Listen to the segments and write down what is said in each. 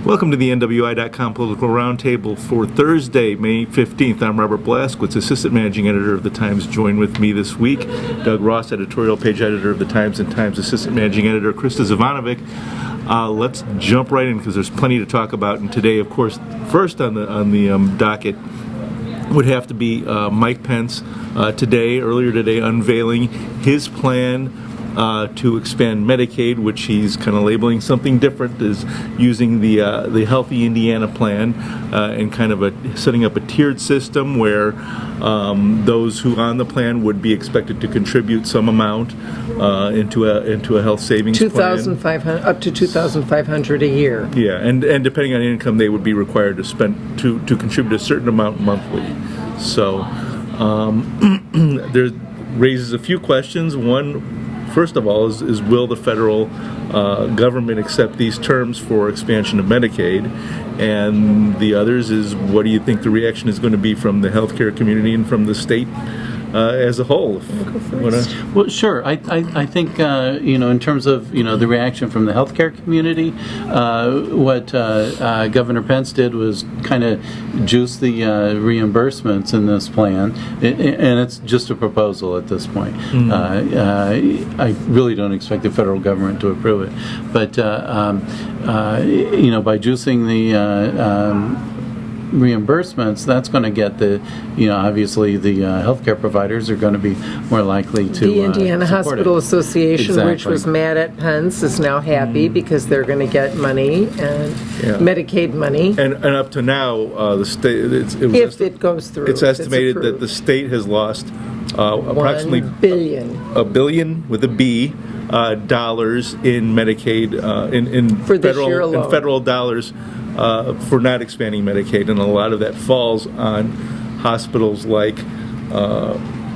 Welcome to the NWI.com Political Roundtable for Thursday, May 15th. I'm Robert Blaskowitz, Assistant Managing Editor of The Times. Joined with me this week, Doug Ross, Editorial Page Editor of The Times and Times Assistant Managing Editor, Krista Zivanovic. Let's jump right in because there's plenty to talk about. And today, of course, first on the docket would have to be Mike Pence earlier today, unveiling his plan to expand Medicaid, which he's kind of labeling something different, is using the Healthy Indiana plan and kind of setting up a tiered system where those who on the plan would be expected to contribute some amount into a health savings plan. Up to $2,500 a year. Yeah, and depending on income, they would be required to contribute a certain amount monthly. So there raises a few questions. One, first of all, is will the federal government accept these terms for expansion of Medicaid? And the others is, what do you think the reaction is going to be from the healthcare community and from the state as a whole? Well, sure. I think, in terms of, the reaction from the healthcare community, what Governor Pence did was kind of juice the reimbursements in this plan, and it's just a proposal at this point. Mm-hmm. I really don't expect the federal government to approve it. But, by juicing the reimbursements, that's going to get obviously the healthcare providers are going to be more likely to the Indiana Hospital Association, exactly, which was mad at Pence, is now happy because they're going to get money and Medicaid money. And up to now, the state, it goes through, it's estimated that the state has lost approximately $1 billion with a B dollars in Medicaid in federal dollars. For not expanding Medicaid, and a lot of that falls on hospitals like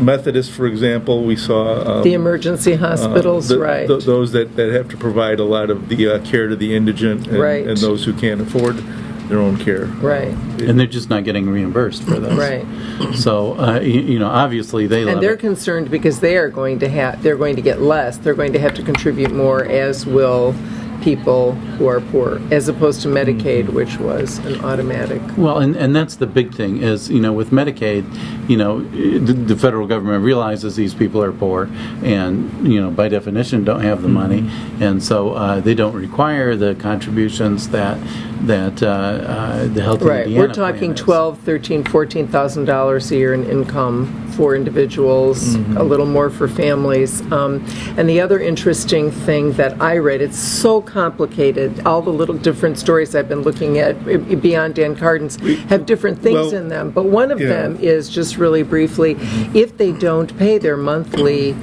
Methodist, for example. We saw the emergency hospitals, right? Those that have to provide a lot of the care to the indigent and those who can't afford their own care, right? And they're just not getting reimbursed for those, right? So obviously they're concerned because they're going to get less. They're going to have to contribute more, as will people who are poor, as opposed to Medicaid, which was an automatic. Well, and that's the big thing is, with Medicaid, the federal government realizes these people are poor and, by definition, don't have the money. And so they don't require the contributions that the Healthy Indiana We're talking $12,000, $13,000, $14,000 a year in income for individuals, a little more for families. And the other interesting thing that I read, it's so complicated. All the little different stories I've been looking at beyond Dan Carden's have different things in them. But one of them is, just really briefly, if they don't pay their monthly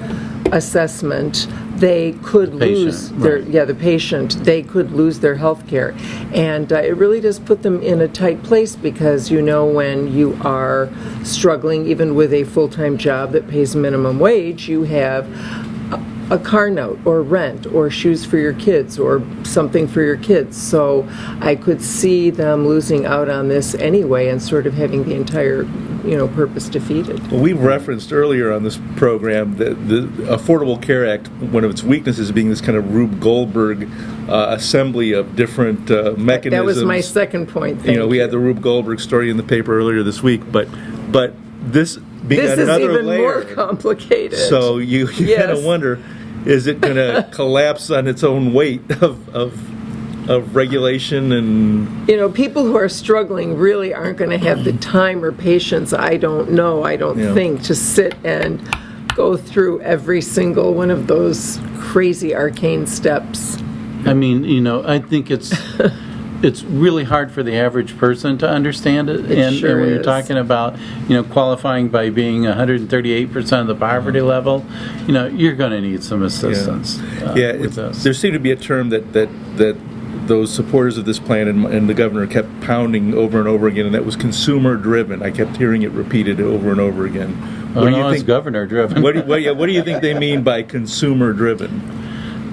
assessment, they could lose the patient. They could lose their health care. And it really does put them in a tight place because, when you are struggling even with a full-time job that pays minimum wage, you have a car note or rent or shoes for your kids or something for your kids. So I could see them losing out on this anyway and sort of having the entire purpose defeated. Well, we've referenced earlier on this program that the Affordable Care Act, one of its weaknesses being this kind of Rube Goldberg assembly of different mechanisms. That was my second point. We had the Rube Goldberg story in the paper earlier this week, but this being another is even layer, more complicated. So you kind of wonder, is it going to collapse on its own weight of regulation? And people who are struggling really aren't going to have the time or patience, I don't think, to sit and go through every single one of those crazy arcane steps. I mean, I think it's really hard for the average person to understand it. And when you're talking about, qualifying by being 138% of the poverty level, you're going to need some assistance with this. There seemed to be a term that those supporters of this plan and the governor kept pounding over and over again, and that was consumer-driven. I kept hearing it repeated over and over again. It's governor-driven. What do you think they mean by consumer-driven?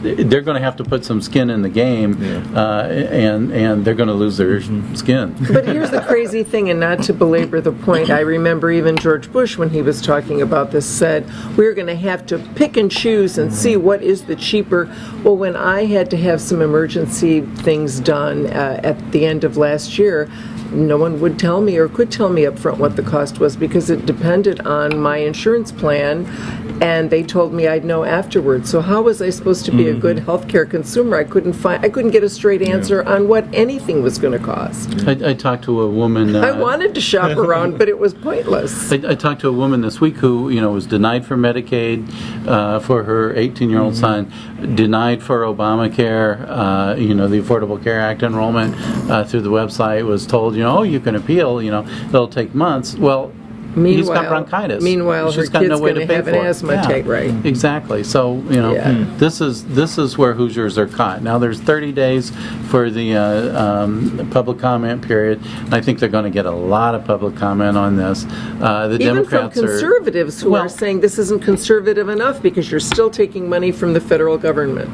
they're going to have to put some skin in the game, and they're going to lose their skin. But here's the crazy thing, and not to belabor the point, I remember even George Bush, when he was talking about this, said we're going to have to pick and choose and see what is the cheaper. Well, when I had to have some emergency things done at the end of last year, no one would tell me or could tell me up front what the cost was because it depended on my insurance plan, and they told me I'd know afterwards. So how was I supposed to be a good healthcare consumer? I couldn't get a straight answer on what anything was going to cost. I talked to a woman. I wanted to shop around, but it was pointless. I talked to a woman this week who, was denied for Medicaid for her 18-year-old son, denied for Obamacare, the Affordable Care Act enrollment through the website, was told, you can appeal, it'll take months. Well, he's got bronchitis. Meanwhile, her kid's going to have an asthma attack, right? Exactly. So, this is where Hoosiers are caught. Now, there's 30 days for the public comment period, and I think they're going to get a lot of public comment on this. The Even Democrats from conservatives who are saying this isn't conservative enough because you're still taking money from the federal government.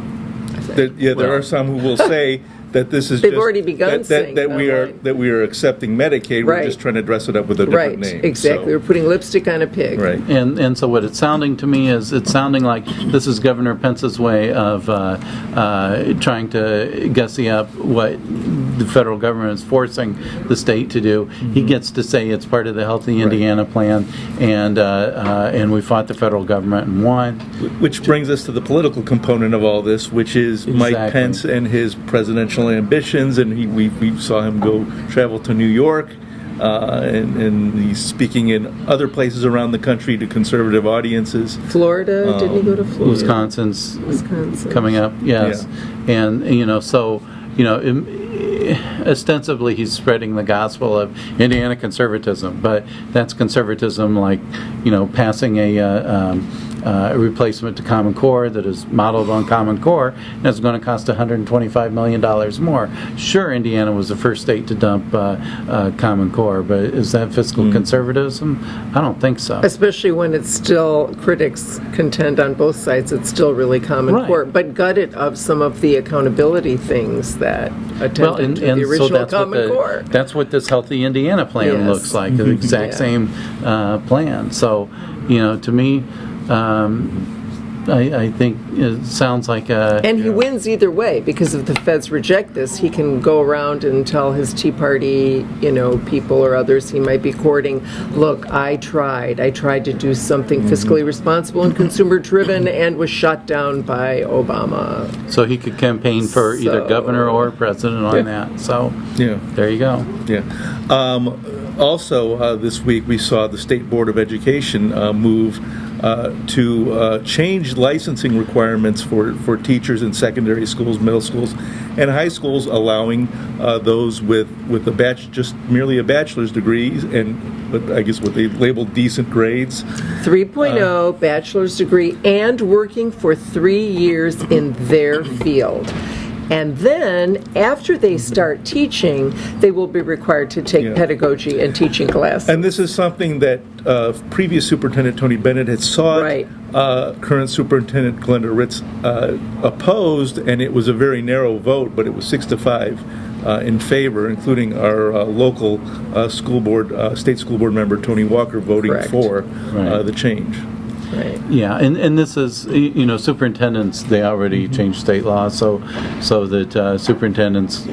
There are some who will say that this is they've already begun saying that we are accepting Medicaid. We're just trying to dress it up with a different name. Exactly. So. We're putting lipstick on a pig. Right. And so what it's sounding to me is it's sounding like this is Governor Pence's way of trying to gussy up what the federal government is forcing the state to do. He gets to say it's part of the Healthy Indiana plan, and we fought the federal government and won. Which brings us to the political component of all this, which is Mike Pence and his presidential ambitions, and we saw him travel to New York, and he's speaking in other places around the country to conservative audiences. Florida, didn't he go to Florida? Wisconsin coming up, yes. Yeah. And so ostensibly he's spreading the gospel of Indiana conservatism, but that's conservatism like passing a replacement to Common Core that is modeled on Common Core, and it's going to cost $125 million more. Sure, Indiana was the first state to dump Common Core, but is that fiscal conservatism? I don't think so. Especially when it's still, critics contend on both sides, it's still really Common Core, but gutted of some of the accountability things that attended to the original Common Core. That's what this Healthy Indiana plan looks like, the exact same plan. So, to me, I think it sounds like a... And he wins either way, because if the feds reject this, he can go around and tell his Tea Party, people or others he might be courting, look, I tried to do something fiscally responsible and consumer-driven and was shot down by Obama. So he could campaign for either governor or president on that. So there you go. Yeah. Also, this week we saw the State Board of Education move to change licensing requirements for teachers in secondary schools, middle schools, and high schools, allowing those with just merely a bachelor's degree and I guess what they labeled decent grades. 3.0 bachelor's degree and working for 3 years in their field. And then, after they start teaching, they will be required to take pedagogy and teaching classes. And this is something that previous Superintendent Tony Bennett had sought. Right. Current Superintendent Glenda Ritz opposed, and it was a very narrow vote, but it was 6-5 in favor, including our local school board, state school board member Tony Walker voting for the change. Right. Yeah, and this is, superintendents, they already changed state law, so that superintendents,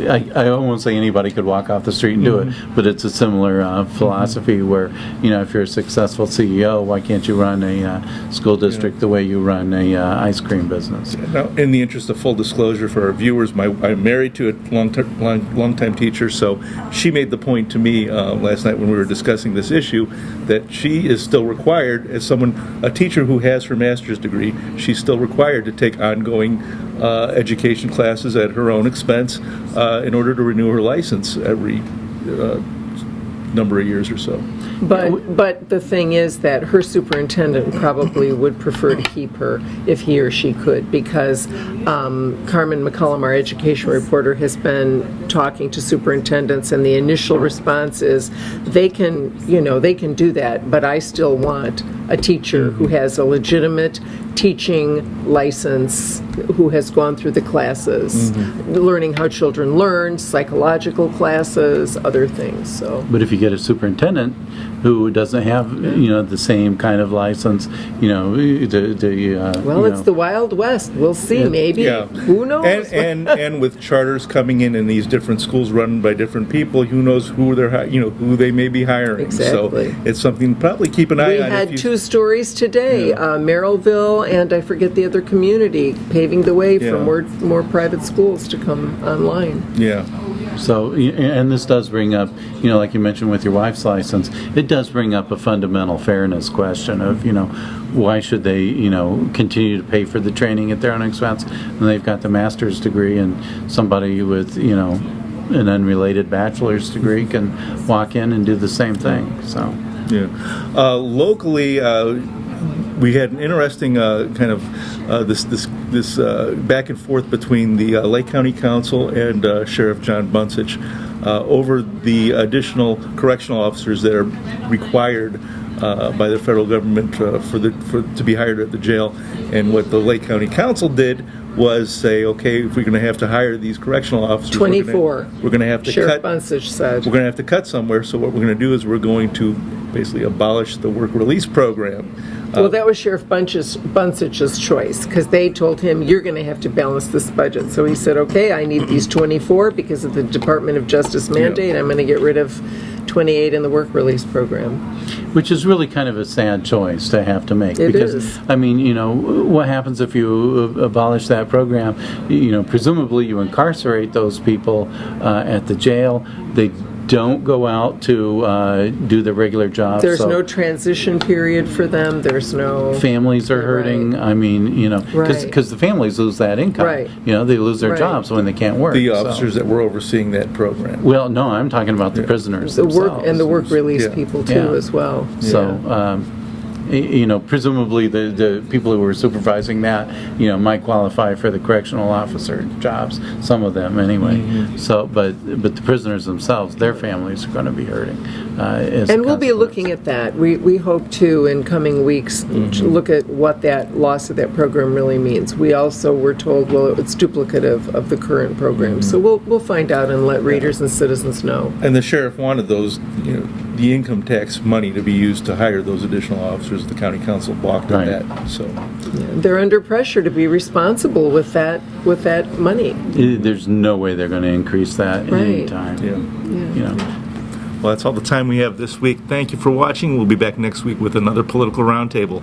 I won't say anybody could walk off the street and do it, but it's a similar philosophy where, if you're a successful CEO, why can't you run a school district the way you run a ice cream business? Now, in the interest of full disclosure for our viewers, I'm married to a long-time teacher, so she made the point to me last night when we were discussing this issue that she is still required, as a teacher who has her master's degree, she's still required to take ongoing education classes at her own expense in order to renew her license every number of years or so. But the thing is that her superintendent probably would prefer to keep her if he or she could, because Carmen McCullum, our education reporter, has been talking to superintendents, and the initial response is they can do that, but I still want a teacher who has a legitimate teaching license, who has gone through the classes, learning how children learn, psychological classes, other things. So, but if you get a superintendent who doesn't have, the same kind of license, it's the Wild West. We'll see. Maybe. Yeah. Who knows? And with charters coming in these different schools run by different people, who knows who who they may be hiring. Exactly. So it's something to probably keep an eye on. We had two stories today, Merrillville and I forget the other community, paving the way for more private schools to come online. Yeah. So, and this does bring up, like you mentioned with your wife's license, it does bring up a fundamental fairness question of, why should they, continue to pay for the training at their own expense when they've got the master's degree, and somebody with, an unrelated bachelor's degree can walk in and do the same thing. So, yeah. Locally, we had an interesting kind of this back and forth between the Lake County Council and Sheriff John Buncich over the additional correctional officers that are required by the federal government to be hired at the jail. And what the Lake County Council did was say, okay, if we're going to have to hire these correctional officers, 24. We're going to have to Sheriff Buncich said. We're going to have to cut somewhere. So what we're going to do is we're going to basically abolish the work release program. Well, that was Sheriff Buncich's choice, because they told him, you're going to have to balance this budget. So he said, okay, I need these 24 because of the Department of Justice mandate. I'm going to get rid of 28 in the work release program. Which is really kind of a sad choice to have to make. It because, is. I mean, what happens if you abolish that program? Presumably you incarcerate those people at the jail. They don't go out to do their regular jobs. There's no transition period for them. There's no... Families are hurting. Right. I mean, because the families lose that income. Right. They lose their jobs when they can't work. The officers that were overseeing that program. Well, no, I'm talking about the prisoners themselves. And the work release people, too, as well. So... presumably the people who were supervising that, might qualify for the correctional officer jobs. Some of them, anyway. Mm-hmm. So, but the prisoners themselves, their families are going to be hurting. And we'll be looking at that. We hope to, in coming weeks, to look at what that loss of that program really means. We also were told, it's duplicative of the current program. So we'll find out and let readers and citizens know. And the sheriff wanted those, the income tax money to be used to hire those additional officers. The county council balked on that. So they're under pressure to be responsible with that money. There's no way they're going to increase that any time. Well, that's all the time we have this week. Thank you for watching. We'll be back next week with another Political Roundtable.